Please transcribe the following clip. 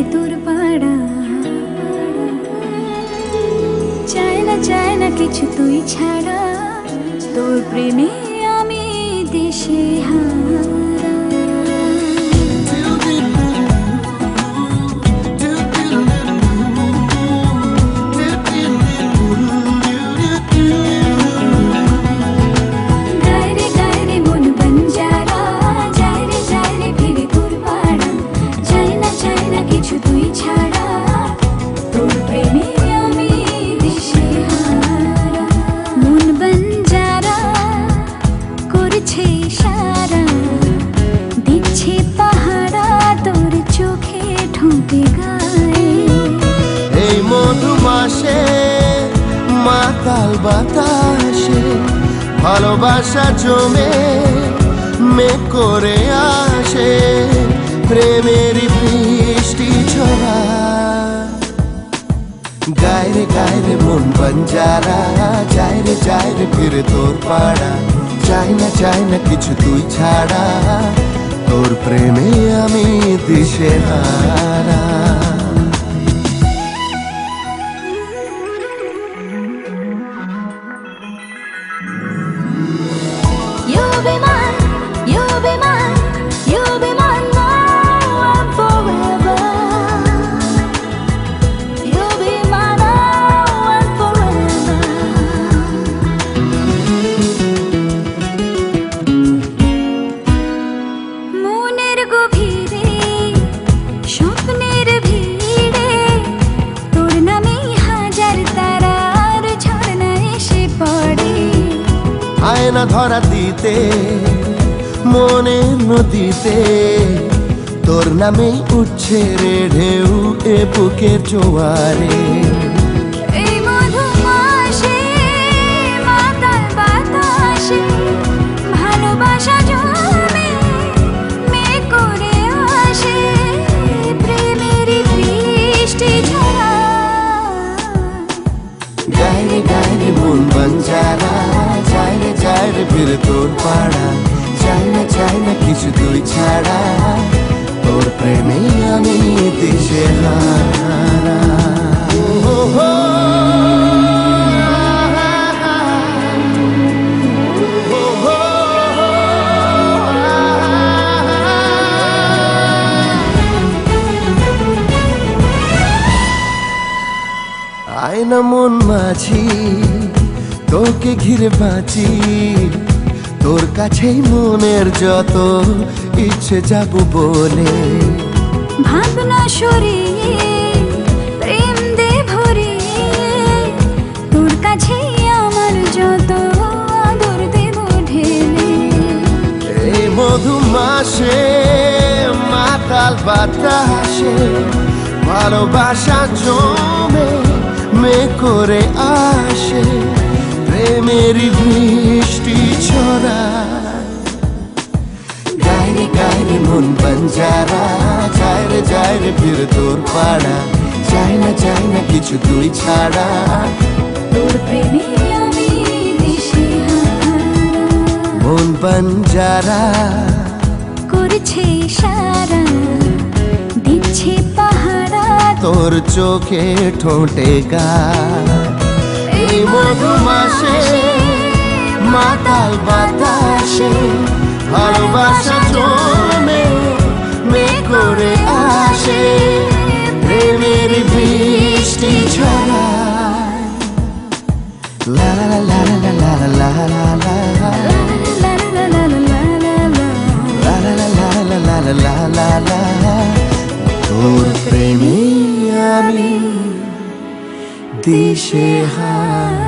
ফিরে তোর পাড়া। চায় না কিছু তুই ছাড়া, তোর প্রেমে আমি দিশে হারা। এই মধুমাসে মাতাল বাতাসে ভালোবাসা জমে মেঘ করে আসে, প্রেমের বৃষ্টি ঝরা। গায়ে গায়ে মন বঞ্জারা, যায় রে ফিরে তোর পাড়া। চাই না কিছু তুই ছাড়া, তোর প্রেমে আমি দিশে হারা। You'll be mine, you'll be mine, you'll be mine now and forever. You'll be mine now and forever. মনের গভীরে স্বপ্নের ভিড়ে তোর নামেই হাজার তারার ঝর্ণা এসে পড়ে। আয়না ধরা দিতে মনে নদীতে তোর নামেই উঠছে রে ঢেউ এ বুকের জোয়ারে। এই মধুমাসে মাতাল বাতাসে ভালোবাসা জমে মেঘ করে আসে, প্রেমের বৃষ্টি ঝরা। গায়ে মন বঞ্জারা, যায় রে ফিরে তোর পাড়া। চাই না কিছু তুই ছাড়া, তোর প্রেমে আমি দিশে হারা। আয়না মন মাঝি তোকে ঘিরে বাঁচি, তোর কাছেই মনের যত ইচ্ছে যাব বলে। ভাবনা সরিয়ে প্রেম দে ভরিয়ে, তোর কাছেই আমার যত আদর দেব ঢেলে। এই মধুমাসে মাতাল বাতাসে ভালোবাসা জমে মেঘ করে আসে, প্রেমের বৃষ্টি ছড়া। গায়ে মন বঞ্জারা, যায় রে ফিরে তোর পাড়া। চাই না কিছু তুই ছাড়া, তোর প্রেমে আমি দিশে হারা। মন বঞ্জারা করছে ইশারা, দিচ্ছে পাহারা তোর চোখে ঠোঁটে গা। এই মধুমাসে মাতাল বাতাসে ভালোবাসা জমে মেঘ করে আসে, প্রেমের বৃষ্টি ঝরা। লা লা লা লা লা লা লা লা লা। তোর প্রেমে আমি দিশে হারা।